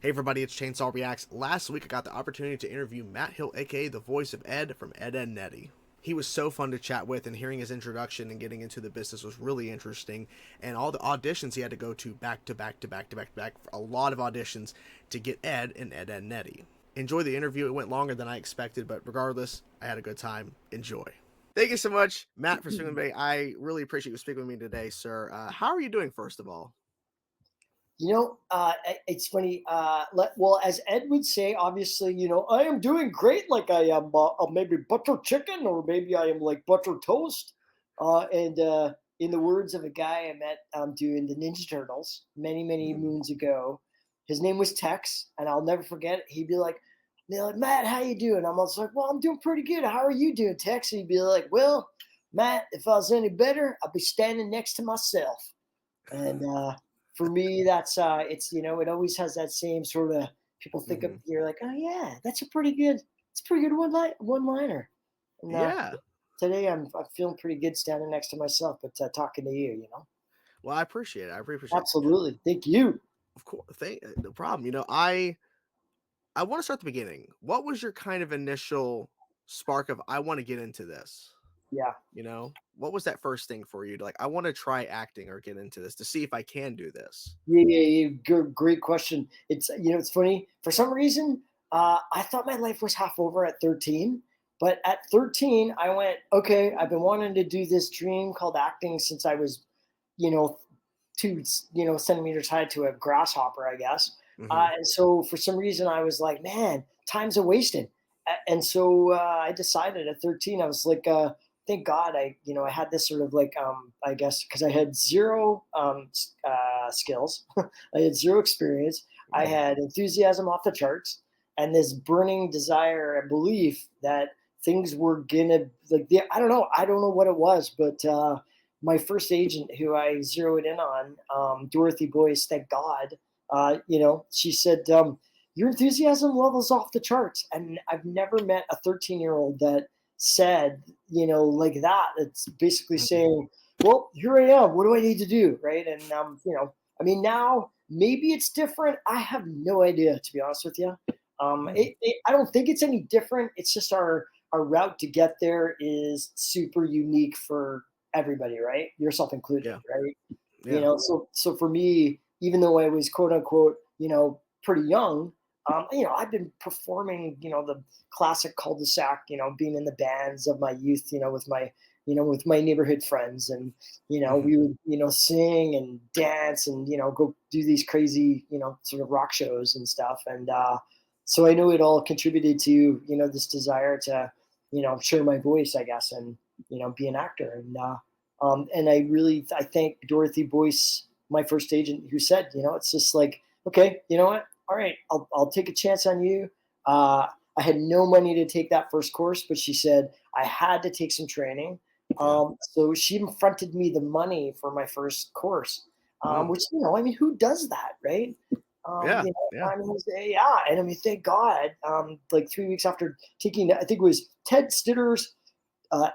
Hey everybody, it's Chainsaw Reacts. Last week I got the opportunity to interview Matt Hill, aka the voice of Ed from Ed, Ed Eddy. He was so fun to chat with, and hearing his introduction and getting into the business was really interesting. And all the auditions he had to go to back to back to back to back to back, for a lot of auditions to get Ed in Ed, Ed Eddy. Enjoy the interview. It went longer than I expected, but regardless, I had a good time. Enjoy. Thank you so much, Matt, for speaking with me. I really appreciate you speaking with me today, sir. How are you doing, first of all? It's funny. Well, as Ed would say, obviously, I am doing great. Like I am maybe butter chicken, or maybe I am like butter toast. And In the words of a guy I met doing the Ninja Turtles many, many moons ago, his name was Tex, and I'll never forget it. He'd be like, Matt, how you doing? I'm always like, well, I'm doing pretty good. How are you doing, Tex? And he'd be like, well, Matt, if I was any better, I'd be standing next to myself. And For me, that's it always has that same sort of people think of Mm-hmm. you're like, oh yeah, it's a pretty good one liner. And Yeah. Today I'm feeling pretty good standing next to myself, but talking to you. Well, I appreciate it. I really appreciate it. Absolutely, thank you. Of course, no problem. I want to start at the beginning. What was your kind of initial spark of I want to get into this? Yeah. What was that first thing for you to like? I want to try acting or get into this to see if I can do this. Yeah. Great question. It's funny. For some reason, I thought my life was half over at 13. But at 13, I went, okay, I've been wanting to do this dream called acting since I was, you know, 2 centimeters high to a grasshopper, I guess. Hmm. And so for some reason, I was like, man, time's a wasting. And so I decided at 13, I was like, thank God I had this sort of like, I guess, because I had zero skills, I had zero experience, I Hmm. had enthusiasm off the charts, and this burning desire and belief that things were gonna I don't know what it was, but my first agent, who I zeroed in on, Dorothy Boyce, thank God, she said, your enthusiasm level's off the charts. And I've never met a 13-year-old that said, like that. It's basically Hmm. saying, well, here I am. What do I need to do? Right. And, I mean, now maybe it's different. I have no idea, to be honest with you. I don't think it's any different. It's just our route to get there is super unique for everybody, right? Yourself included, Yeah. right? Yeah. So for me, even though I was quote unquote, pretty young, I've been performing, the classic cul-de-sac, being in the bands of my youth, with my neighborhood friends. And, Hmm. we would, sing and dance and, go do these crazy, sort of rock shows and stuff. And so I know it all contributed to, this desire to, share my voice, I guess, and, be an actor. And I thank Dorothy Boyce, my first agent, who said, it's just like, okay, you know what? All right, I'll take a chance on you. I had no money to take that first course, but she said I had to take some training. Yeah. So she even fronted me the money for my first course, Mm. which, I mean, who does that, right? Yeah. Yeah. I mean, yeah, and I mean, thank God. Like 3 weeks after taking, I think it was Ted Stitter's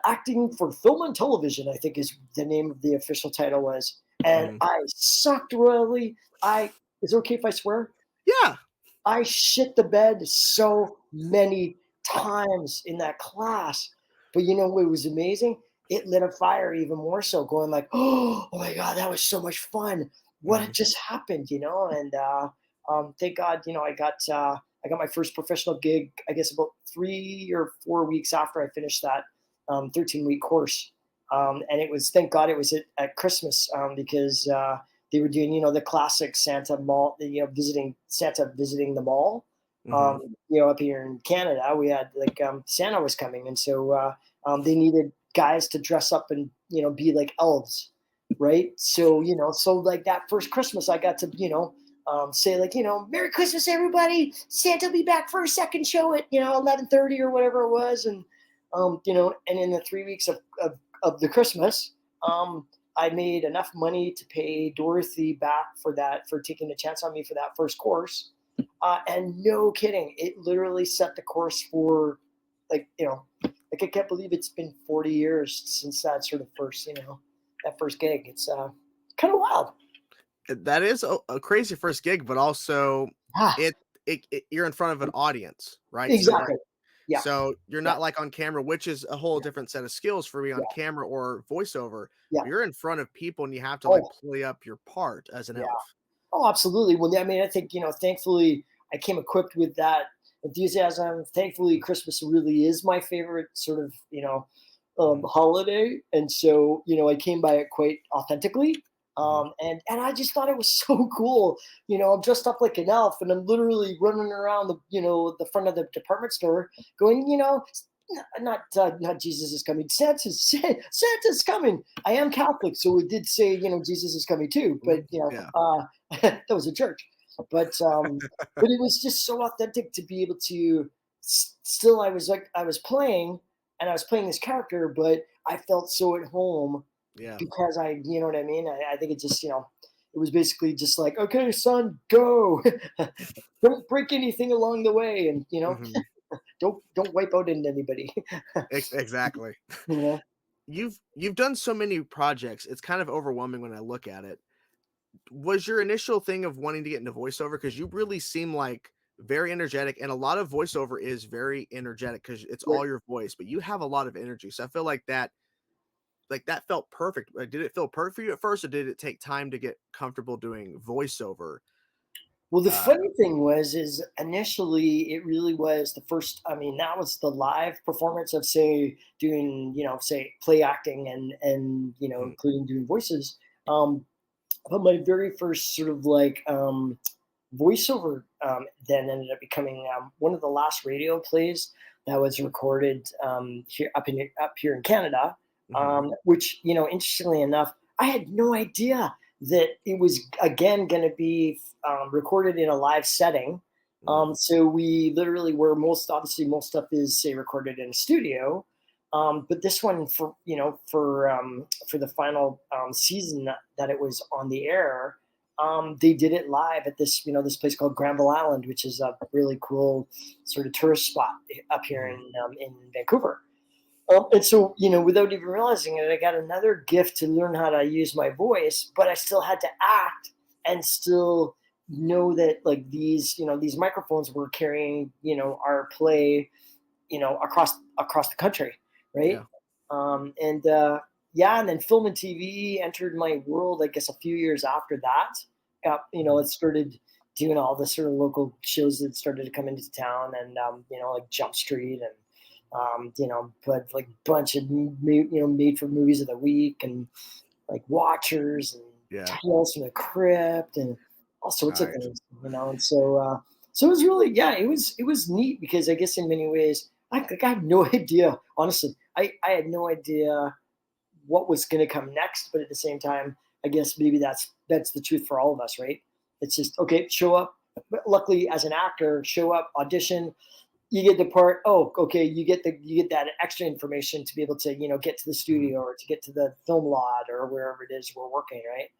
acting for film and television, I think is the name of the official title was. And Hmm. I sucked royally. Is it okay if I swear? Yeah. I shit the bed so many times in that class. But you know what was amazing? It lit a fire even more so, going like, oh my God, that was so much fun. What Hmm. had just happened, And thank God, I got my first professional gig, I guess about 3 or 4 weeks after I finished that 13-week course. And it was, thank God it was at Christmas, because they were doing, the classic Santa mall, visiting Santa visiting the mall. Hmm. Up here in Canada, we had like Santa was coming, and so they needed guys to dress up and be like elves, right? So so like that first Christmas, I got to say like Merry Christmas everybody, Santa will be back for a second show at 11:30 or whatever it was, and and in the 3 weeks of the Christmas, I made enough money to pay Dorothy back for taking a chance on me for that first course. And no kidding, it literally set the course for like I can't believe it's been 40 years since that sort of first, that first gig. It's kind of wild. That is a crazy first gig, but also Ah, it, you're in front of an audience, right? exactly. Yeah, So you're yeah, not like on camera, which is a whole yeah, different set of skills for being on yeah, camera or voiceover. yeah. But you're in front of people and you have to like Oh, play up your part as an yeah. elf. Oh, absolutely. Well, I mean, I think, thankfully I came equipped with that enthusiasm. Thankfully, Christmas really is my favorite sort of, Mhm, holiday. And so, I came by it quite authentically. mhm. And I just thought it was so cool. I'm dressed up like an elf and I'm literally running around the front of the department store going, not Jesus is coming. Santa's coming. I am Catholic, so it did say Jesus is coming too. But Mhm. Yeah. that was a church. But it was just so authentic to be able to. Still, I was playing, and I was playing this character, but I felt so at home Yeah. because you know what I mean. I think it just it was basically just like, okay, son, go. Don't break anything along the way, and Mhm. don't wipe out into anybody. Exactly. you know. You've done so many projects. It's kind of overwhelming when I look at it. Was your initial thing of wanting to get into voiceover, because you really seem like very energetic, and a lot of voiceover is very energetic because it's Right. all your voice, but you have a lot of energy. So I feel like that felt perfect. Like, did it feel perfect for you at first, or did it take time to get comfortable doing voiceover? Well, the Uh, funny thing is initially it really was the first. I mean, that was the live performance of say doing say play acting and mhm, including doing voices. Um, but my very first sort of like voiceover then ended up becoming one of the last radio plays that was recorded here up here in Canada. mhm, Which interestingly enough, I had no idea that it was again going to be recorded in a live setting. mhm, So we literally were most stuff is say recorded in a studio. But this one for the final season that it was on the air, they did it live at this place called Granville Island, which is a really cool sort of tourist spot up here mhm. in Vancouver. And so, without even realizing it, I got another gift to learn how to use my voice, but I still had to act and still know that like these microphones were carrying, our play, across the country, right? Yeah. And then film and TV entered my world, I guess, a few years after that. Mhm. It started doing all the sort of local shows that started to come into town, and like Jump Street and but like bunch of made for movies of the week and like Watchers and Yeah. Tales from the Crypt and all sorts of Nice. things, and so it was really it was neat because I guess in many ways I had no idea, honestly. I had no idea what was going to come next, but at the same time, I guess maybe that's the truth for all of us, right? It's just okay, show up. But luckily, as an actor, show up, audition, you get the part. Oh, okay, you get that extra information to be able to get to the Mhm. studio or to get to the film lot or wherever it is we're working, right?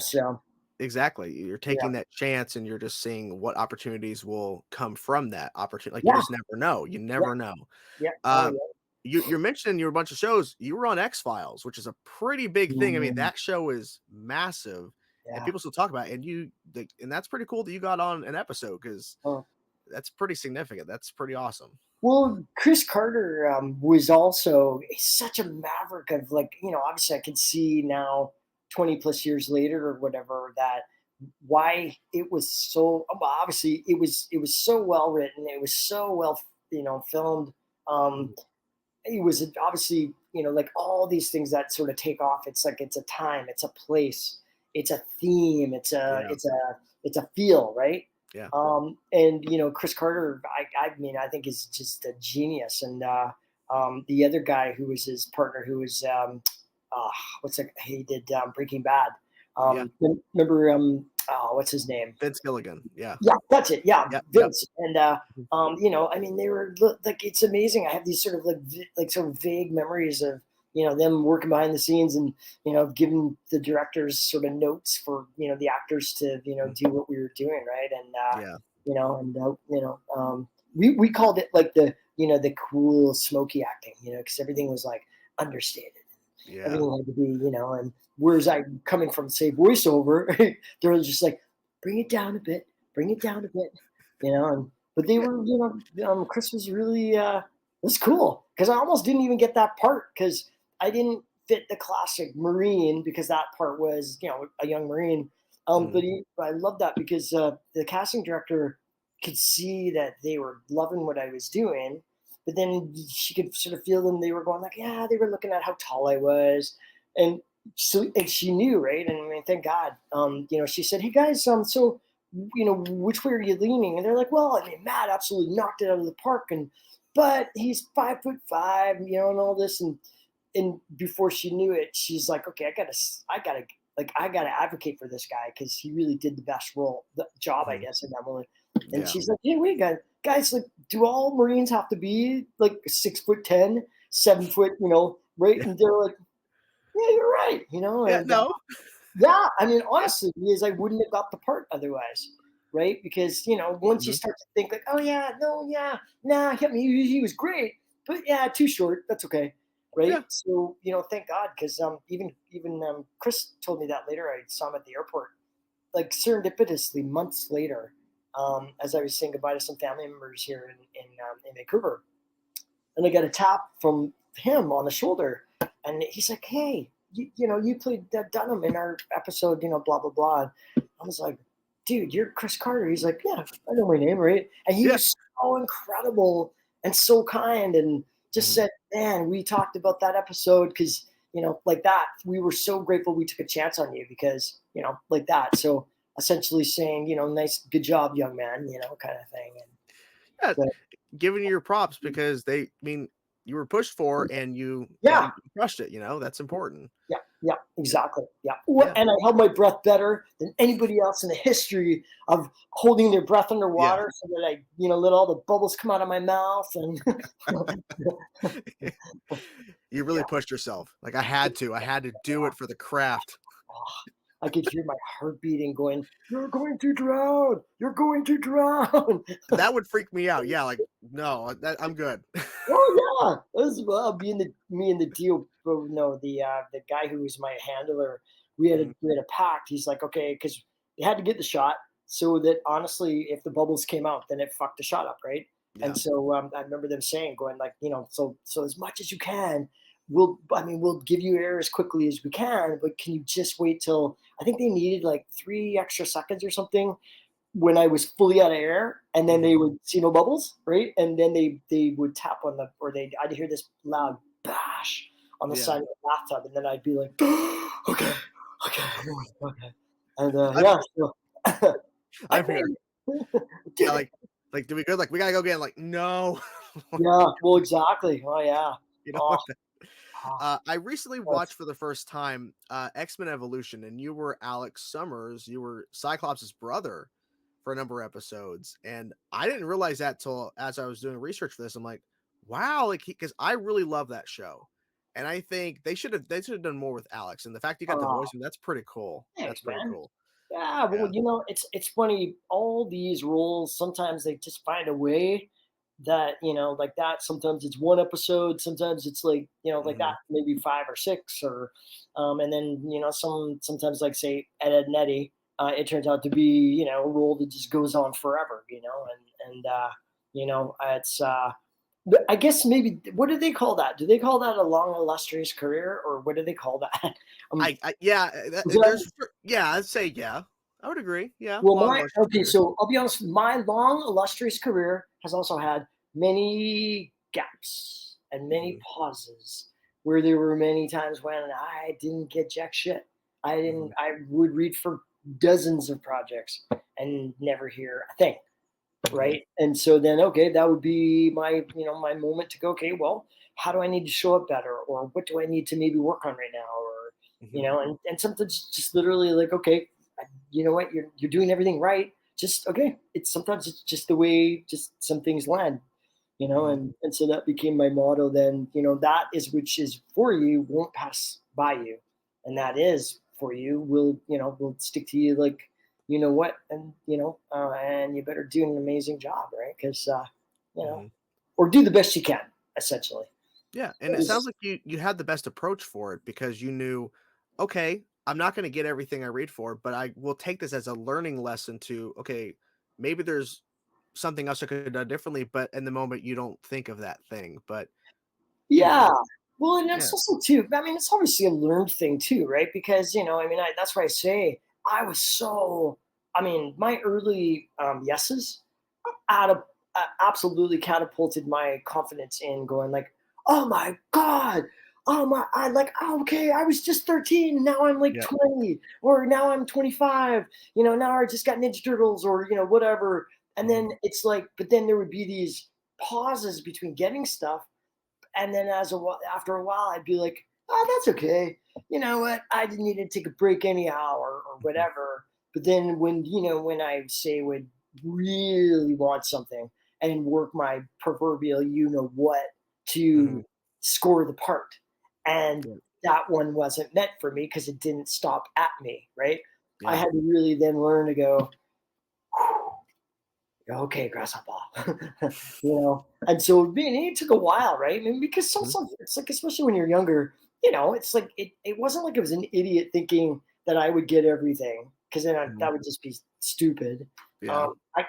So Exactly. You're yeah, taking that chance and you're just seeing what opportunities will come from that opportunity. Like, you yeah, just never know. You yeah, never know. yeah. Oh Um, yeah, you're mentioning your bunch of shows. You were on X-Files, which is a pretty big thing. I mean, mm, that show is massive, and yeah. people still talk about it, and and that's pretty cool that you got on an episode, because Oh. that's pretty significant. That's pretty awesome. Well, Chris Carter was also such a maverick of like, obviously I can see now 20 plus years later or whatever that why it was so well, obviously it was so well written, it was so well, filmed. Mhm. Um, it was obviously, like all these things that sort of take off. It's like it's a time, it's a place, it's a theme, Yeah. it's a feel, right? Yeah. And Chris Carter, I mean, I think is just a genius. And the other guy who was his partner, who was uh, what's it? He did Breaking Bad. Yeah. Remember oh, what's his name? Vince Gilligan. Yeah. Yeah, that's it. Yeah, Yep. Yep. Vince. And Mhm. I mean, they were like, it's amazing. I have these sort of like sort of vague memories of them working behind the scenes and giving the directors sort of notes for the actors to Mhm. do what we were doing, right? And Yeah. we called it like the the cool smoky acting, because everything was like understated, Yeah. Everything had to be, and whereas I coming from say voiceover, they're just like, bring it down a bit, bring it down a bit, and but they were, Chris was really it was cool because I almost didn't even get that part because I didn't fit the classic Marine because that part was, a young Marine. Mhm. But I love that because the casting director could see that they were loving what I was doing, but then she could sort of feel them. They were going like, yeah, they were looking at how tall I was, and and she knew, right? And I mean, thank God. She said, hey guys, so which way are you leaning? And they're like, well, I mean, Matt absolutely knocked it out of the park, but he's 5'5", and all this, and before she knew it, she's like, okay, I gotta advocate for this guy because he really did the best the job, I Mhm. guess, in that moment. And Yeah. she's like, hey, wait, guys, like, do all Marines have to be like 6'10", 7 foot, right? Yeah. And they're like, yeah, you're right, Yeah. and No. yeah, I mean, Yeah. honestly, because I wouldn't have got the part otherwise, right? Because once you Mhm. start to think like, oh yeah, no, yeah, nah, I mean, he was great, but yeah, too short. That's okay, right? Yeah. So thank God, because even Chris told me that later. I saw him at the airport, like serendipitously months later, as I was saying goodbye to some family members here in Vancouver, and I got a tap from him on the shoulder, and he's like, "Hey, you played Dunham in our episode, blah blah blah." I was like, "Dude, you're Chris Carter." He's like, "Yeah, I know my name, right?" And he Yeah. was so incredible and so kind, and just Mhm. said, "Man, we talked about that episode because like that. We were so grateful we took a chance on you because like that." So essentially saying, nice, good job, young man, kind of thing. And Yeah. but, Giving you your props because I mean, you were pushed for and yeah, you crushed it, that's important. yeah, yeah, Yeah. exactly. Yeah. Yeah. And I held my breath better than anybody else in the history of holding their breath Yeah. underwater so that I, let all the bubbles come out of my mouth. And You really yeah, pushed yourself. Like, I had to do it for the craft. oh, I could hear my heart beating going, you're going to drown. You're going to drown. That would freak me out. Yeah, like, no, I'm good. Oh yeah, as well. Me and the deal, no, the guy who was my handler, Mhm. we had a pact. He's like, okay, because they had to get the shot, so that honestly, if the bubbles came out, then it fucked the shot up, right? And Yeah. so I remember them saying, going like, so as much as you can, we'll give you air as quickly as we can, but can you just wait till I think they needed like 3 extra seconds or something when I was fully out of air, and then they Mhm. would see no bubbles, right? And then they would tap on I'd hear this loud bash on the Yeah. side of the bathtub, and then I'd be like, okay, okay, okay, and I'm yeah, so I I'm here. Yeah, did it. like, "Do we good?" Like, "We gotta go again." Like, "No." Yeah, well, exactly. Oh yeah. You know Oh, what? oh I recently watched that's, for the first time, X-Men Evolution, and you were Alex Summers, you were Cyclops' brother for a number of episodes, and I didn't realize that till as I was doing research for this. I'm like, "Wow," like, because I really love that show, and I think they should have done more with Alex, and the fact you got to voice oh, him, that's pretty cool. That's thanks, pretty man. cool. Yeah, well, Yeah. it's funny. All these roles, sometimes they just find a way that like that. Sometimes it's one episode. Sometimes it's like like that, Mhm. maybe 5 or 6, or and then sometimes like say Ed and Eddy, it turns out to be a role that just goes on forever. And it's but I guess maybe what do they call that? Do they call that a long illustrious career, or what do they call that? um, I yeah, is that yeah, I'd say yeah. I would agree. Yeah, Well, long illustrious career. so I'll be honest, my long, illustrious career has also had many gaps and many Mhm. pauses where there were many times when I didn't get jack shit. Mhm. I would read for dozens of projects and never hear a thing. Mhm. Right. And so then, okay, that would be my, my moment to go, okay, well, how do I need to show up better? Or what do I need to maybe work on right now? Or, Mhm. and sometimes just literally like, okay, you know what, you're doing everything right. Just, okay. Sometimes it's just the way just some things land, Mhm. and so that became my motto then, that is which is for you won't pass by you. And that is for you will stick to you like what, and and you better do an amazing job, right? Because Mhm. or do the best you can, essentially. Yeah, and It it sounds was, like you had the best approach for it because you knew, okay, I'm not going to get everything I read for, but I will take this as a learning lesson to, okay, maybe there's something else I could have done differently, but in the moment you don't think of that thing. But you yeah. know, Well, and yeah, that's also too. I mean, it's obviously a learned thing too, right? Because I mean, that's why I say I was so. I mean, my early yeses out of absolutely catapulted my confidence in going like, oh my god, oh my, I like, oh, okay, I was just 13, and now I'm like yeah, 20, or now I'm 25. Now I just got Ninja Turtles, or whatever. And mhm, then it's like, but then there would be these pauses between getting stuff, and then after a while, I'd be like, oh, that's okay. You know what? I didn't need to take a break anyhow, or mhm, whatever. But then when I say would really want something and work my proverbial what mhm, to score the part, and yeah, that one wasn't meant for me because it didn't stop at me. Right? I yeah, had to really then learn to go, okay, grasshopper. And so it took a while, right? I mean, because mhm, sometimes it's like, especially when you're younger, it's like it wasn't like it was an idiot thinking that I would get everything, because then mhm, that would just be stupid. yeah,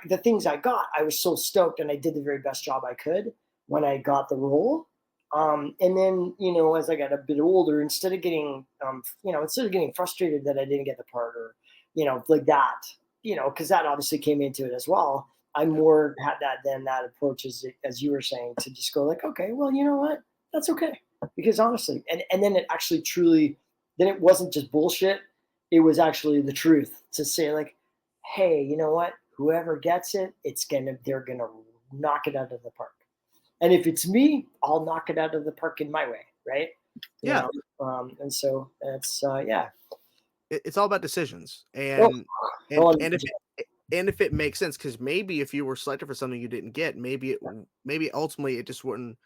The things I got, I was so stoked, and I did the very best job I could when I got the role. And then as I got a bit older, instead of getting frustrated that I didn't get the part, or like that, because that obviously came into it as well. I yeah, more had that approach, as you were saying, to just go like, okay, well, you know what, that's okay, because honestly, and then it actually truly, then it wasn't just bullshit, it was actually the truth to say like, hey, you know what, whoever gets it, they're gonna knock it out of the park, and if it's me, I'll knock it out of the park in my way, right? You yeah. know, and so it's yeah. It's all about decisions, Oh, and oh, and if it makes sense, because maybe if you were selected for something you didn't get, maybe ultimately it just wouldn't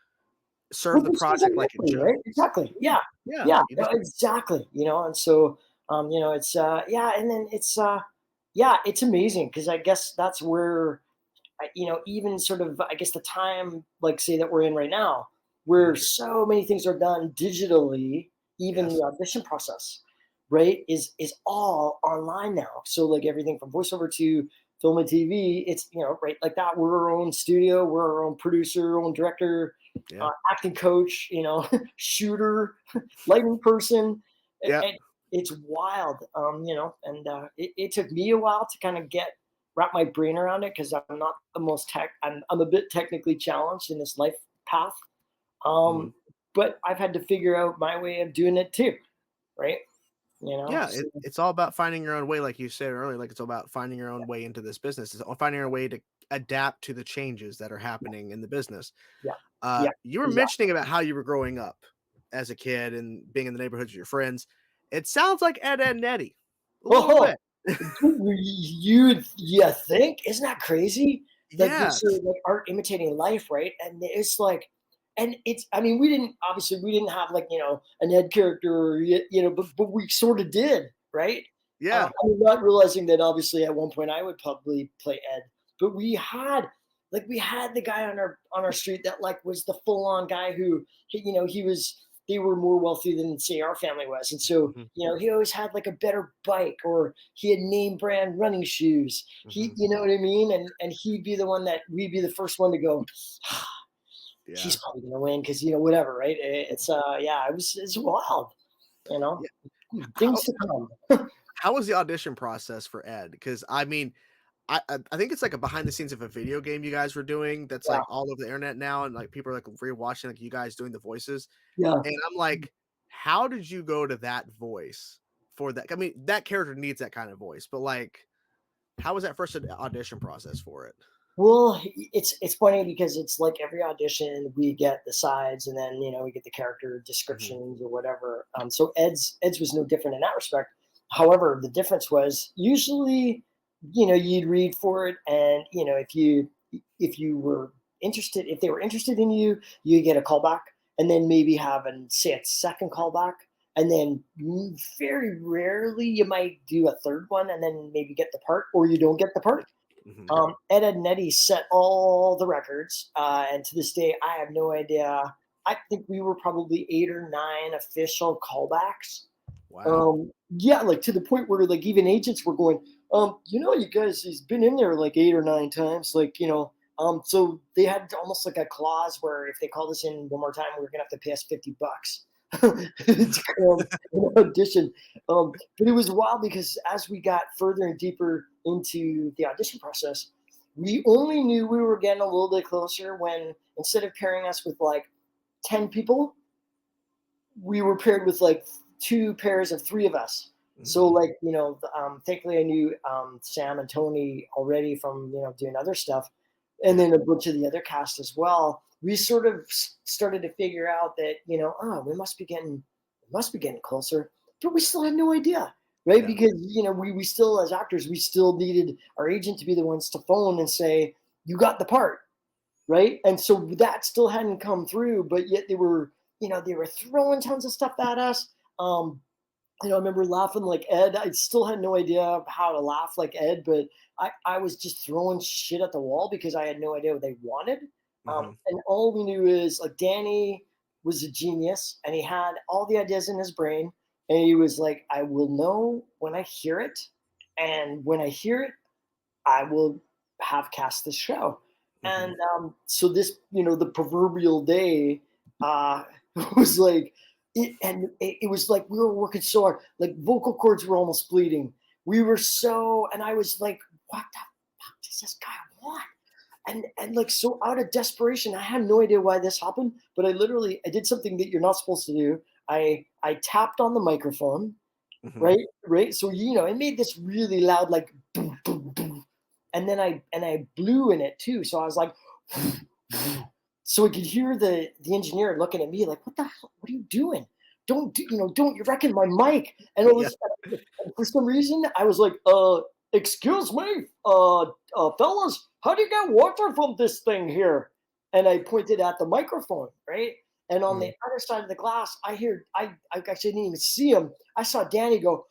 serve well, the this wasn't project meant like it for me, should. right? Exactly. Yeah, Yeah. yeah, Yeah. you No, just exactly. And so, it's, yeah. And then yeah, it's amazing, because I guess that's where, even sort of, I guess the time, like, say, that we're in right now, where mhm, so many things are done digitally, even the yes, audition process, right, is all online now. So, like, everything from voiceover to film and TV, it's, right, like that. We're our own studio, we're our own producer, our own director, yeah, acting coach, shooter, lighting person. yeah, And it's wild, and it took me a while to kind of wrap my brain around it, because I'm not the most I'm a bit technically challenged in this life path. mhm. Um, but I've had to figure out my way of doing it too, right? Yeah, So it's all about finding your own way, like you said earlier, like, it's all about finding your own way into this business. It's all finding your way to adapt to the changes that are happening in the business. yeah, yeah, You were exactly. mentioning about how you were growing up as a kid and being in the neighborhoods with your friends. It sounds like Ed, Edd n Eddy, a little Oh, bit. you think? Isn't that crazy? That this sort Yes. of like art imitating life, right? And it's like, and it's, I mean, we didn't have like, an Ed character, or, but we sort of did, right? Yeah. I'm not realizing that obviously at one point I would probably play Ed, but we had the guy on our street that like was the full on guy who, he was, they were more wealthy than, say, our family was, and so Mhm, he always had like a better bike, or he had name brand running shoes. mhm. You know what I mean, and he'd be the one that we'd be the first one to go, he's Yeah. probably gonna win, because whatever, right? It's yeah, it's wild, you know Yeah. things How to come. how was the audition process for Ed? Because I mean, I think it's like a behind the scenes of a video game you guys were doing that's Yeah, like all over the internet now, and like people are like rewatching like you guys doing the voices. yeah. And I'm like, how did you go to that voice for that? I mean, that character needs that kind of voice, but like, how was that first audition process for it? Well, it's funny, because it's like every audition we get the sides, and then we get the character Mhm, descriptions or whatever. So Ed's was no different in that respect. However, the difference was usually, you'd read for it, and if you were interested, if they were interested in you, you get a callback, and then maybe have say a second callback, and then very rarely you might do a third one, and then maybe get the part, or you don't get the part. mhm, Ed, Edd n Eddy set all the records, and to this day, I have no idea. I think we were probably 8 or 9 official callbacks. Wow. Yeah, like to the point where like even agents were going, you guys, he's been in there like 8 or 9 times, like, so they had almost like a clause where if they called us in one more time, we were gonna have to pay us $50 to come and audition. But it was wild because as we got further and deeper into the audition process, we only knew we were getting a little bit closer when instead of pairing us with like 10 people, we were paired with like 2 pairs of 3 of us. So Mhm. like, thankfully I knew Sam and Tony already from, doing other stuff. And Yeah. then a bunch of the other cast as well. We sort of started to figure out that, we must be getting closer, but we still had no idea. Right. Yeah. Because, we still, as actors, we still needed our agent to be the ones to phone and say, you got the part. Right. And so that still hadn't come through, but yet they were throwing tons of stuff at us. Um, I remember laughing like Ed. I still had no idea how to laugh like Ed, but I was just throwing shit at the wall because I had no idea what they wanted. Mhm. And all we knew is like Danny was a genius and he had all the ideas in his brain. And he was like, I will know when I hear it. And when I hear it, I will have cast this show. Mhm. And so this, the proverbial day uh, was like, it was like we were working so hard, like vocal cords were almost bleeding. And I was like, what the fuck does this guy want? And like so out of desperation, I had no idea why this happened, but I did something that you're not supposed to do. I tapped on the microphone, Mhm. right. So it made this really loud like boom, boom, boom, and I blew in it too. So I was like, so I could hear the engineer looking at me like, "What the hell? What are you doing? Don't you're wrecking my mic." And it Yeah. was for some reason I was like, excuse me, fellas, how do you get water from this thing here?" And I pointed at the microphone, right? And on the Mhm. other side of the glass, I actually didn't even see him. I saw Danny go,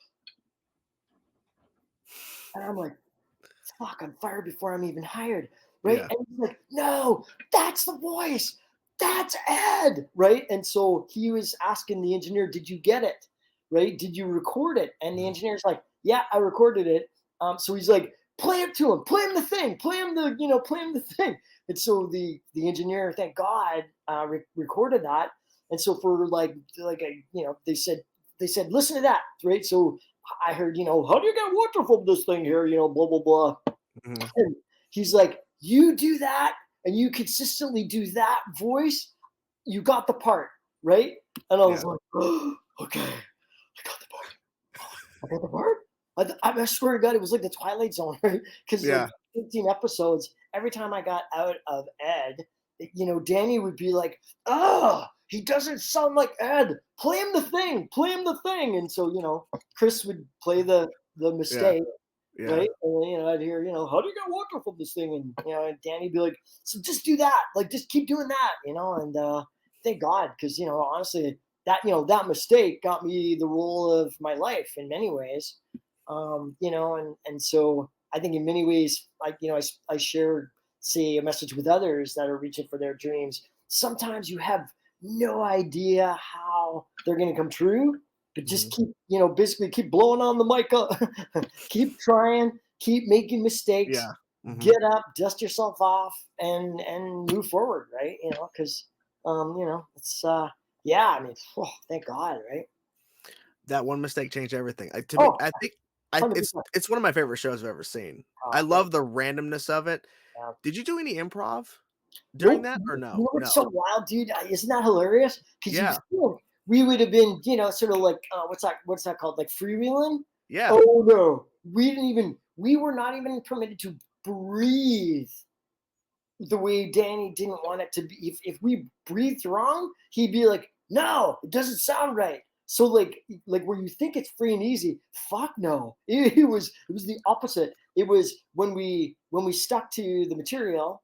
and I'm like, fuck, I'm fired before I'm even hired, right? Yeah. And he's like, no, that's the voice. That's Ed, right? And so he was asking the engineer, did you get it? Right? Did you record it? And the Mhm. engineer's like, yeah, I recorded it. So he's like, play it to him, play him the thing, play him the thing. And so the engineer, thank God, recorded that. And so for like a, they said, listen to that, right? So I heard, how do you get water from this thing here? Blah blah blah. Mhm. And he's like, you do that and you consistently do that voice, you got the part, right? And I was Yeah. like, oh, okay, I got the part. I got the part. I swear to God, it was like the Twilight Zone, right? Because like Yeah. 15 episodes, every time I got out of Ed, Danny would be like, oh, he doesn't sound like Ed. Play him the thing, play him the thing. And so, Chris would play the Yeah. mistake, Yeah. right? And then, I'd hear, how do you get water from this thing? And and Danny'd be like, so just do that, like just keep doing that, and thank God, because honestly, that mistake got me the role of my life in many ways. And so I think in many ways, I share, say, a message with others that are reaching for their dreams. Sometimes you have no idea how they're going to come true, but just Mhm. keep, basically keep blowing on the mic up, keep trying, keep making mistakes, Yeah. Mhm. get up, dust yourself off, and move forward, right? Because it's yeah, I mean, oh, thank God, right? That one mistake changed everything. To me, Oh, I think I 100%. it's one of my favorite shows I've ever seen. I Oh, thank love the randomness of it. God. Did you do any improv during Nope. that or You no? know what's No. so wild, dude? Isn't that hilarious? Because you Yeah. think we would have been, sort of like what's that called? Like freewheeling? Yeah. Oh no. We were not even permitted to breathe the way Danny didn't want it to be. If we breathed wrong, he'd be like, "No, it doesn't sound right." So like where you think it's free and easy, fuck no. It was the opposite. It was when we stuck to the material,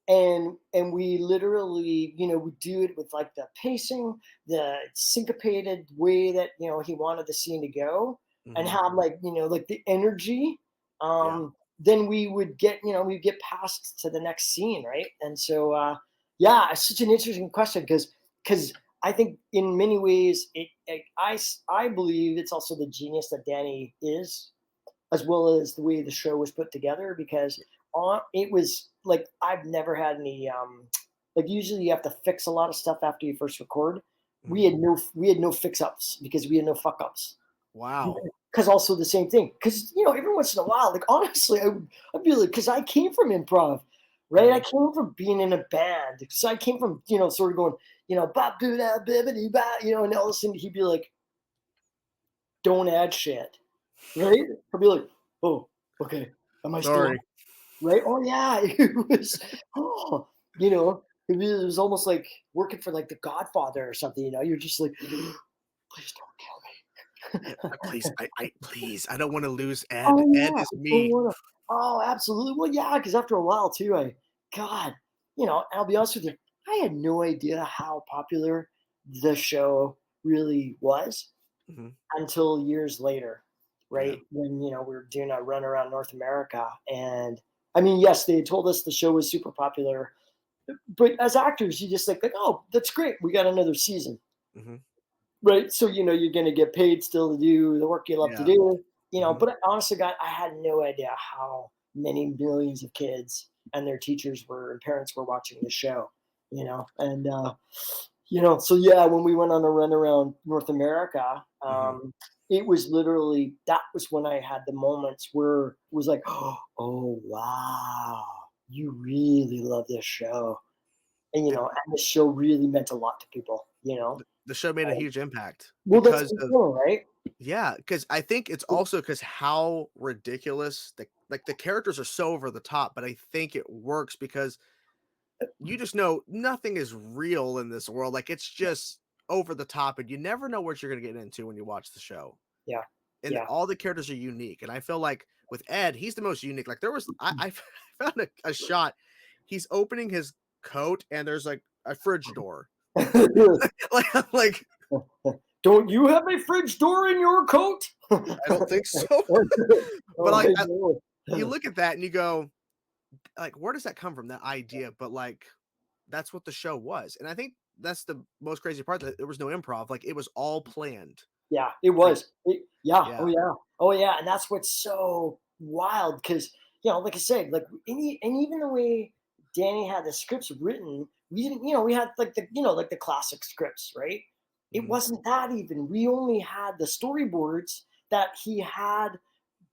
and we literally would do it with like the pacing, the syncopated way that he wanted the scene to go, and Mhm. have like the energy. Yeah. Then we'd get passed to the next scene, right? And so yeah, it's such an interesting question because because I think in many ways, I believe it's also the genius that Danny is, as well as the way the show was put together. Because it was like I've never had any like usually you have to fix a lot of stuff after you first record. We had no fix ups because we had no fuck ups. Wow. Because also the same thing. Because every once in a while, like honestly, I'd be like, because I came from improv, right? I came from being in a band. So I came from sort of going, ba boo da bibbity ba, and all of a sudden he'd be like, don't add shit, right? I'd be like, oh, okay, am I still on? Sorry. Right? Oh yeah, it was. Oh, it was almost like working for like The Godfather or something. You're just like, please don't kill me. Yeah, please, please, I don't want to lose Ed. Oh Ed yeah. is me. Oh, absolutely. Well, yeah, because after a while too, God, I'll be honest with you, I had no idea how popular the show really was Hmm. until years later, Yeah. right? When we were doing a run around North America, and I mean, yes, they told us the show was super popular, but as actors, you just like, oh, that's great, we got another season. Hmm. Right. So, you're going to get paid still to do the work you love to Yeah. do, Hmm. but honestly, God, I had no idea how many millions of kids and their teachers and parents were watching the show, and, so yeah, when we went on a run around North America, Hmm. it was literally, that was when I had the moments where it was like, oh, wow, you really love this show. And, The, and the show really meant a lot to people. the show made a huge impact Well, that's because the of, thing, right? yeah, because I think it's also because how ridiculous the characters are so over the top, but I think it works because you just know nothing is real in this world. Like it's just over the top, and you never know what you're gonna get into when you watch the show. Yeah, And yeah. all the characters are unique. And I feel like with Ed, he's the most unique. Like there was, I found a shot. He's opening his coat, and there's like a fridge door. Like Don't you have a fridge door in your coat? I don't think so. But Oh, like I know. you look at that and you go, like, where does that come from? That idea, but like that's what the show was. And I think that's the most crazy part, that there was no improv. Like it was all planned. Yeah, it Like, was. Yeah. yeah. Oh, yeah. Oh, yeah. And that's what's so wild because, like I said, like, and even the way Danny had the scripts written, we didn't, we had like like the classic scripts, right? It Mhm. wasn't that even. We only had the storyboards that he had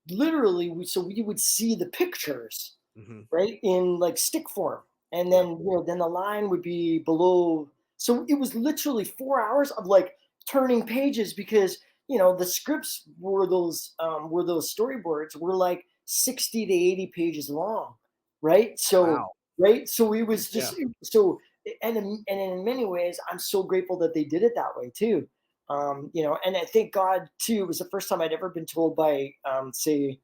literally. So we would see the pictures, Mhm. right, in like stick form, and Yep. then then the line would be below. So it was literally 4 hours of like turning pages because the scripts were those storyboards were like 60 to 80 pages long, right? So Wow. it was Yeah. just so. And in many ways, I'm so grateful that they did it that way too. And I thank God too. It was the first time I'd ever been told by, say,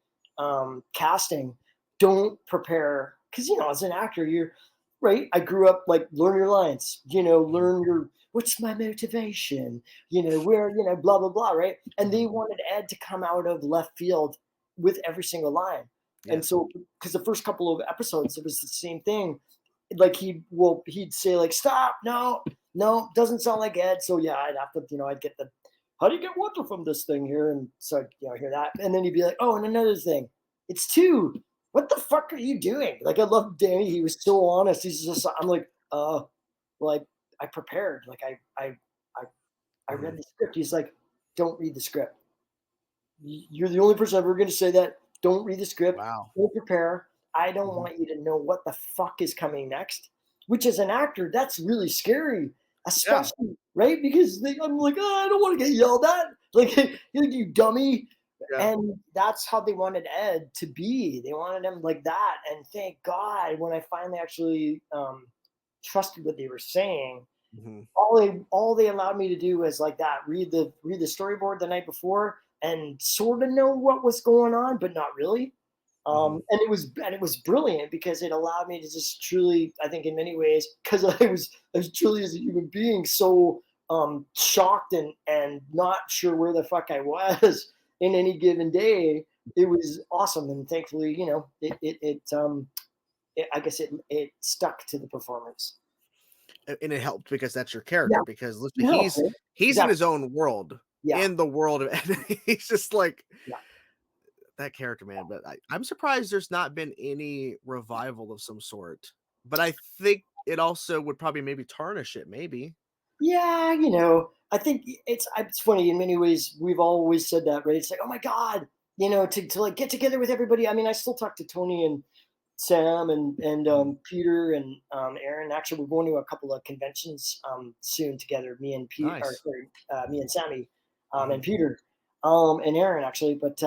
casting, don't prepare, because as an actor, you're right. I grew up like learn your lines, Mhm. learn your what's my motivation, where blah blah blah, right? And Mhm. they wanted Ed to come out of left field with every single line, and Yes. so because the first couple of episodes, it was the same thing. Like he'd say like stop, no, no, doesn't sound like Ed. So yeah, I'd have to I'd get the how do you get water from this thing here, and so hear that, and then he'd be like, oh, and another thing, it's two. What the fuck are you doing? Like I love Danny. He was so honest. He's just I'm like, well, I prepared. Like I read Mhm. the script. He's like, don't read the script. You're the only person ever going to say that. Don't read the script. Wow. Don't prepare. I don't Mhm. want you to know what the fuck is coming next. Which, as an actor, that's really scary, Yeah. especially right because I'm like, oh, I don't want to get yelled at. Like, you dummy. Yeah. And that's how they wanted Ed to be. They wanted him like that. And thank God, when I finally actually trusted what they were saying, Mhm. all they allowed me to do was like that, read the storyboard the night before and sort of know what was going on, but not really. Mhm. And it was brilliant because it allowed me to just truly, I think, in many ways, because I was truly as a human being so shocked and not sure where the fuck I was in any given day. It was awesome, and thankfully, I guess it stuck to the performance. and it helped because that's your Yeah, character, because literally no, right? he's in Exactly. his own world, Yeah, in the world of he's just like yeah. that character, man. But I'm surprised there's not been any revival of some sort. But I think it also would probably maybe tarnish it, maybe. Yeah, I think it's funny in many ways. We've always said that, right? It's like, oh my god, to like get together with everybody. I mean, I still talk to Tony and Sam and Mhm. Peter and Aaron. Actually, we're going to a couple of conventions soon together. Nice. Me and Sammy Mhm. and Peter and Aaron actually. But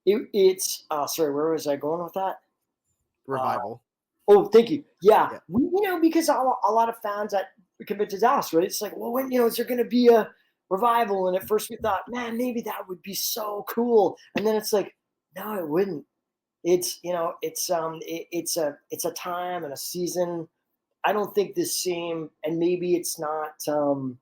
it's sorry, where was I going with that? Uh, Revival. Oh, thank you. Yeah, Yeah. because a lot of fans at the conventions asked, right? It's like, well, when is there going to be a revival? And at first we thought, man, maybe that would be so cool. And then it's like, no, it wouldn't. It's a time and a season. I don't think the same, and maybe it's not, and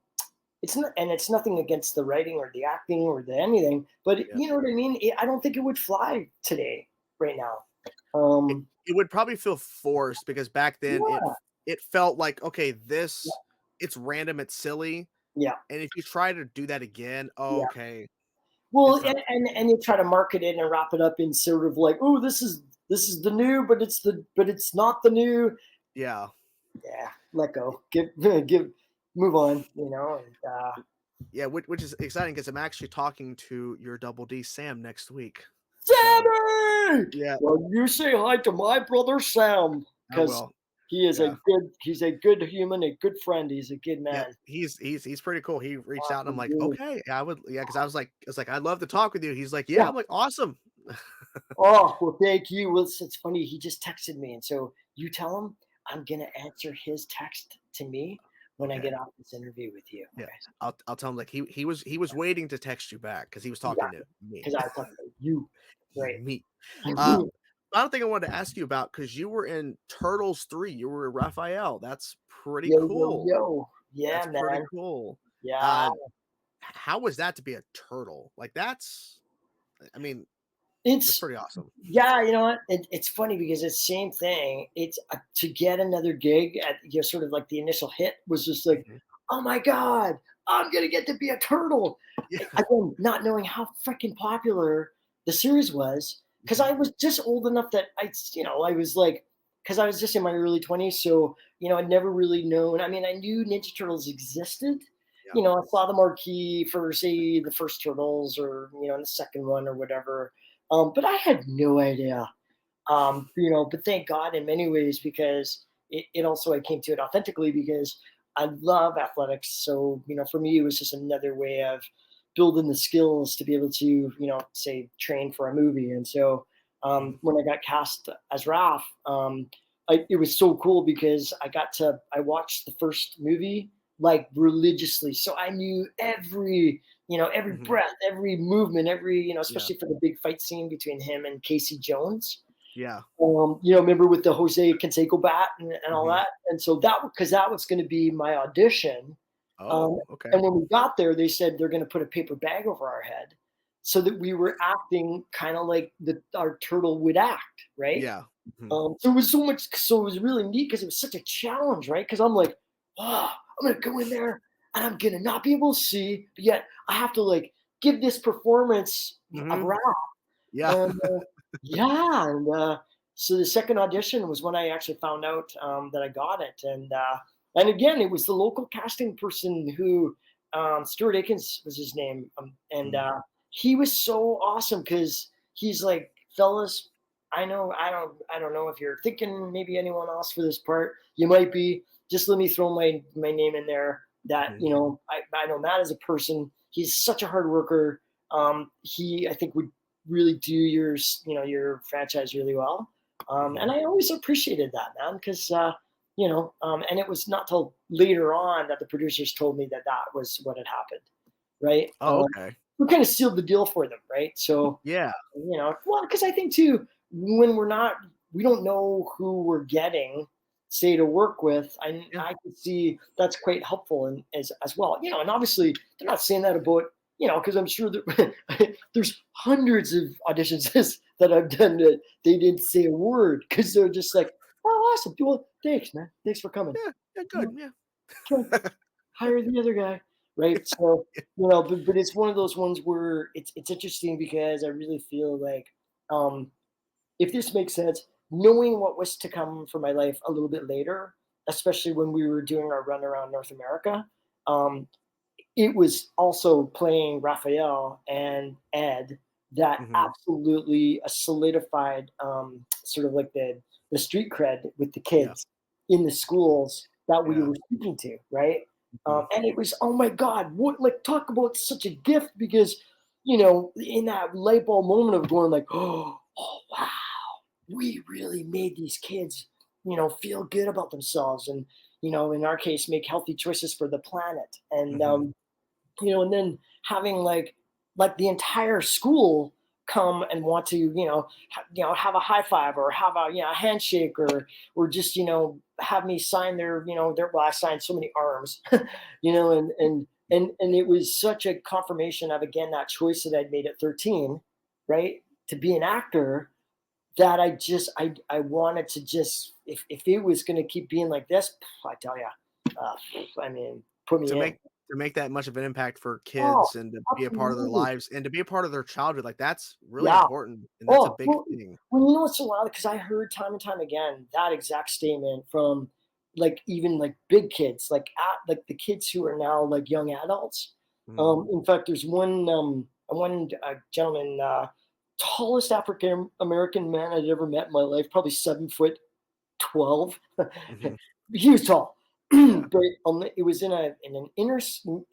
it's nothing against the writing or the acting or the anything, but Yeah. you know what I mean. I don't think it would fly today, right now. It Um, it would probably feel forced because back then yeah, it felt like, okay, yeah, this it's random, it's silly, yeah. and if you try to do that again, oh, Yeah. okay, Well, it's not and you try to market it and wrap it up in sort of like, oh, this is the new, but it's not the new. yeah. Yeah, let go. Move on. And Yeah, which is exciting because 'cause I'm actually talking to your Double D Sam next week. So, Sammy. yeah, Well, you say hi to my brother Sam I because will. he's Yeah. a good human, a good friend. He's a good Yep, man. he's pretty cool. He reached out and I'm Awesome like, dude. "Okay, yeah, I would," yeah, because I was like, "I'd love to talk with you." He's like, "Yeah." Yeah. I'm like, "Awesome." Oh, well, thank you. Well, it's funny. He just texted me. And so you tell him I'm going to answer his text to me when I Okay. get off this interview with you. Yeah. Okay. I'll tell him, like, he was waiting to text you back because he was talking to Exactly. me. Because I talked about you. Right. Me. Uh, Final thing I wanted to ask you about, because you were in Turtles 3, you were Raphael. That's pretty Yo, yo, cool. yo. Yeah, That's pretty man. cool. Yeah. Uh, how was that to be a turtle? Like, I mean, that's It's, pretty awesome. yeah, you know what? It's funny because it's the same thing. It's to get another gig at, sort of like the initial hit was just like, Mhm. oh my God, I'm going to get to be a turtle. Yeah. Again, not knowing how freaking popular the series was, because Mhm. I was just old enough that I was like, because I was just in my early 20s. So, I'd never really known. I mean, I knew Ninja Turtles existed. Yeah. I saw the marquee for, say, the first Turtles or, the second one or whatever. But I had no idea. But thank God in many ways because it also I came to it authentically because I love athletics. So for me it was just another way of building the skills to be able to say train for a movie. And so Mhm. when I got cast as Raph, it was so cool because I watched the first movie like religiously, so I knew every Mhm. breath, every movement, Yeah. especially for the big fight scene between him and Casey Jones. Yeah. Remember with the Jose Canseco bat and all Mhm. that. And so because that was going to be my audition. Um, Oh, okay. and when we got there, they said they're going to put a paper bag over our head so that we were acting kind of like our turtle would act, right? Yeah. Mhm. So it was so it was really neat because it was such a challenge, right? Because I'm like, wow, I'm gonna go in there and I'm gonna not be able to see, but yet I have to like give this performance of Mhm. rap. Yeah. And yeah, and so the second audition was when I actually found out that I got it, and again, it was the local casting person who Stuart Akins was his name, and Mhm. he was so awesome because he's like, fellas, I don't know if you're thinking maybe anyone else for this part. You might be. Just let me throw my name in there. That Mhm. I know Matt as a person. He's such a hard worker. He I think would really do your franchise really well. And Mhm. I always appreciated that, man, because and it was not till later on that the producers told me that that was what had happened, right? Oh, okay. We kind of sealed the deal for them, right? So Yeah. well, because I think too, when we don't know who we're getting, say to work with. Yeah. I can see that's quite helpful and as well. And obviously they're not saying that about because I'm sure that there's hundreds of auditions that I've done that they didn't say a word because they're just like, oh, awesome, well, thanks, man, thanks for coming. Yeah. Yeah, good. Yeah. Okay, hire the other guy, right? So, but it's one of those ones where it's interesting because I really feel like, um, if this makes sense, knowing what was to come for my life a little bit later, especially when we were doing our run around North America, um, it was also playing Raphael and Ed that Hmm. absolutely solidified, sort of like the street cred with the Yeah. kids in the schools that we Yeah. were speaking to, right? Hmm. And it was, oh my God, what, like, talk about such a gift because, in that light bulb moment of going like, oh wow, we really made these kids, feel good about themselves and, in our case, make healthy choices for the planet. And, Hmm. and then having like the entire school come and want to, have a high five or have a, a handshake or just, have me sign their, well, I signed so many arms, and it was such a confirmation of, again, that choice that I'd made at 13, right, to be an actor, that I wanted to just, if it was going to keep being like this, I tell you, I mean, put To me in. make that much of an impact for Oh, kids and to be a part of their absolutely. lives and to be a part of their childhood, like, that's really Yeah. important, and that's a Oh, big well, thing. what's so wild? Because I heard time and time again that exact statement from, like, even like big kids, like the kids who are now like young adults. Mhm. In fact, there's one gentleman, tallest African American man I'd ever met in my life, probably 7'12". Mhm. He was tall, Yeah. but it was it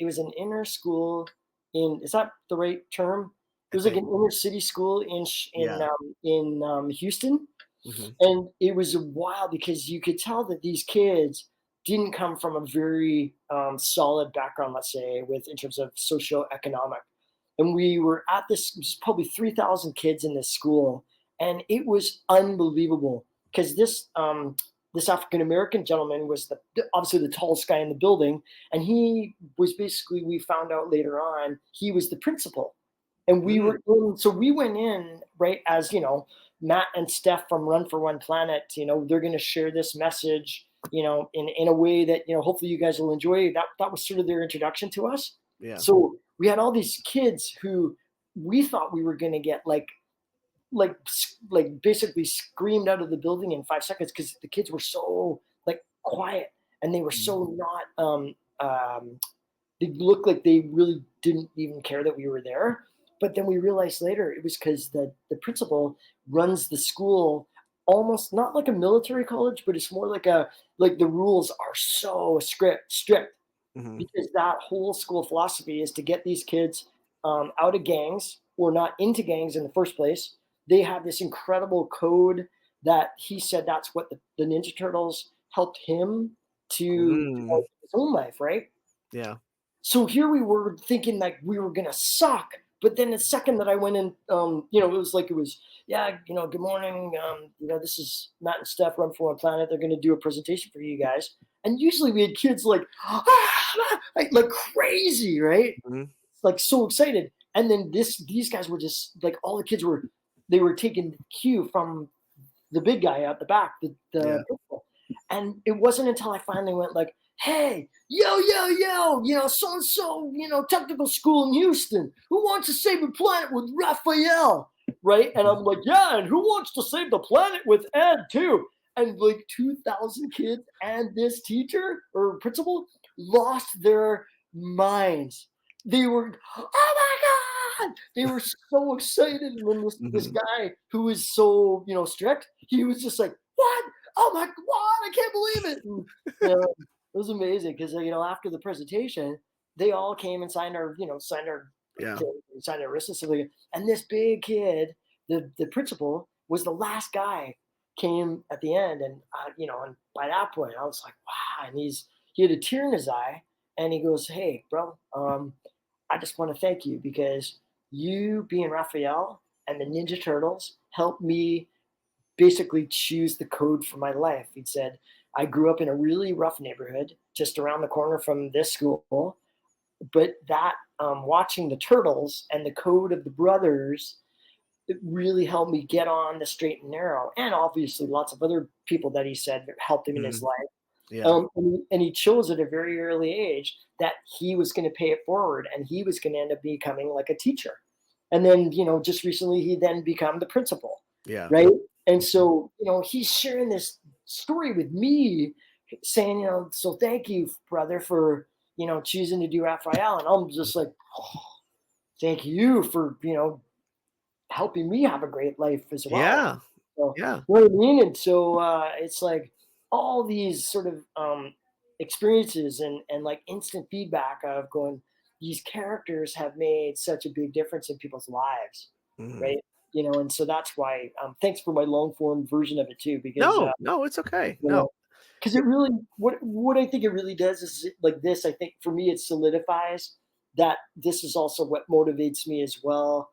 was an inner school in, is that the right term? It I was like think. an inner city school Yeah. in Houston, Mhm. and it was wild because you could tell that these kids didn't come from a very solid background, let's say, with in terms of socioeconomic. And we were at this, it was probably 3,000 kids in this school, and it was unbelievable because this African American gentleman was obviously the tallest guy in the building, and he was basically, we found out later on, he was the principal. And we Mm. were in, so we went in, right, as Matt and Steph from Run for One Planet, they're going to share this message, in a way that, hopefully you guys will enjoy. That was sort of their introduction to us. Yeah. So we had all these kids who we thought we were going to get like basically screamed out of the building in 5 seconds because the kids were so like quiet and they were Mhm. so not they looked like they really didn't even care that we were there. But then we realized later it was because the principal runs the school almost not like a military college, but it's more like the rules are so strict Mhm. because that whole school philosophy is to get these kids out of gangs or not into gangs in the first place. They have this incredible code that he said that's what the Ninja Turtles helped him to Mm. develop his own life, right? Yeah. So here we were thinking like we were gonna suck, but then the second that I went in, it was yeah, good morning, this is Matt and Steph, Run for One Planet. They're gonna do a presentation for you guys, and usually we had kids like like crazy, right? Mhm. Like so excited, and then these guys were just like all the kids were they were taking cue from the big guy out the back, Yeah. the principal. And it wasn't until I finally went like, hey, yo, so and so, technical school in Houston. Who wants to save the planet with Raphael? Right? And Mhm. I'm like, yeah, and who wants to save the planet with Ed too? And like 2,000 kids and this teacher or principal lost their minds. They were, oh my God! They were so excited. And then this Mhm. guy who was so, strict, he was just like, what? Oh my God, I can't believe it. And, it was amazing because, after the presentation, they all came and Yeah. signed our wrists and stuff like that. And this big kid, the principal, was the last guy, came at the end. And, and by that point, I was like, wow. And he had a tear in his eye and he goes, hey, bro, I just want to thank you because you being Raphael and the Ninja Turtles helped me basically choose the code for my life. He said, I grew up in a really rough neighborhood just around the corner from this school, but that watching the Turtles and the code of the brothers, it really helped me get on the straight and narrow. And obviously lots of other people that he said helped him in his Mhm. life. Yeah. And he chose at a very early age that he was going to pay it forward and he was going to end up becoming like a teacher. And then, just recently he then become the principal, Yeah. right? And Mhm. so, he's sharing this story with me saying, so thank you, brother, for, choosing to do Raphael. And I'm just like, oh, thank you for, helping me have a great life as well. Yeah. So, Yeah. you know what I mean? And so it's like all these sort of experiences and like instant feedback of going, these characters have made such a big difference in people's lives, Mhm. right? And so that's why. Thanks for my long form version of it too, because No, no, it's okay. you No. know, because it It really what I think it really does is like this. I think for me, it solidifies that this is also what motivates me as well,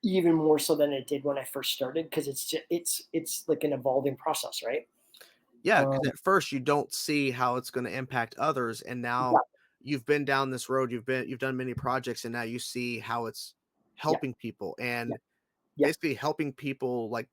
even more so than it did when I first started, because it's like an evolving process, right? Yeah, because Um, at first you don't see how it's gonna impact others, and now yeah, you've been down this road, you've done many projects, and now you see how it's yeah, helping people yeah, and yeah. basically helping people, like,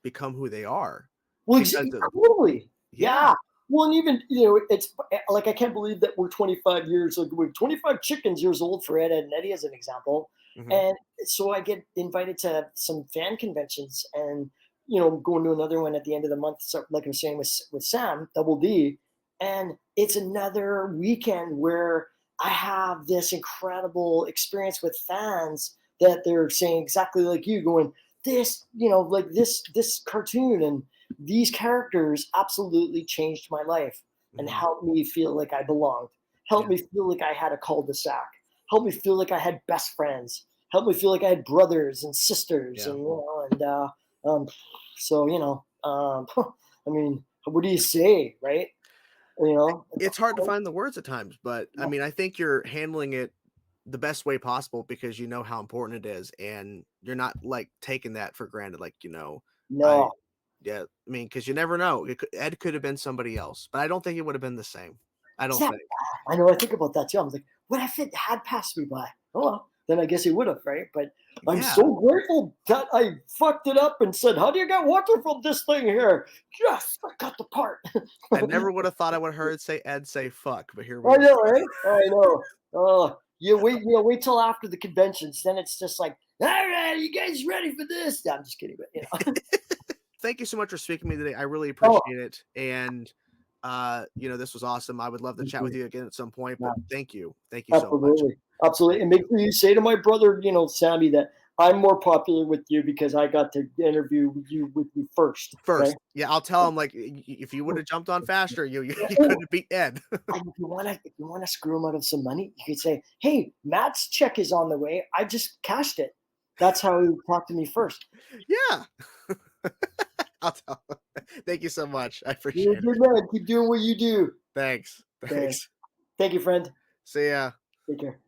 become who they are Well, because of totally. yeah. Yeah. Well, and even it's like I can't believe that we're 25 years, like we're 25 chickens years old for Ed, Ed and Eddie as an example, Mhm. and so I get invited to some fan conventions, and going to another one at the end of the month. So, like I'm saying with Sam Double D, and it's another weekend where I have this incredible experience with fans that they're saying exactly like you, going this, like this cartoon and these characters absolutely changed my life and Mhm. helped me feel like I belonged, Yeah, helped me feel like I had a cul-de-sac, helped me feel like I had best friends, helped me feel like I had brothers and sisters, yeah. and um, so I mean, what do you say, right? It's It's hard to all, find the words at times, but, I yeah, mean, I think you're handling it the best way possible because you know how important it is, and you're not, like, taking that for granted, like, I no. yeah, I mean, because you never know, Ed could have been somebody else, but I don't think it would have been the same. I It's don't not think. bad. I know. I think about that too. I'm like, what if it had passed me by? Oh, well, then I guess he would have, right? But I'm Yeah, so grateful that I fucked it up and said, "How do you get water from this thing here?" Yes, I got the part. I never would have thought I would have heard say Ed say "fuck," but here we I are. know, right? I know. Oh, wait till after the conventions. Then it's just like, all right, you guys ready for this? No, I'm just kidding, but Thank you so much for speaking to me today, I really Oh, appreciate it, and, this was awesome, I would love to chat with mhm, you again at some point, yeah. but thank you. Thank you so much. Absolutely. Absolutely. Thank And make you. sure you say to my brother, Sammy, that I'm more popular with you because I got to interview with you first. Okay. First, yeah, I'll tell him, like, "I if you would have jumped on faster, you couldn't have beat Ed." And if you wanna screw him out of some money, you could say, "Hey, Matt's check is on the way. I just cashed it." That's how he talked to me first. Yeah. I'll tell him. Thank you so much, I You're a appreciate good it. man. Keep doing what you do. Thanks, Thanks. thanks. Thank you, friend. See ya. Take care.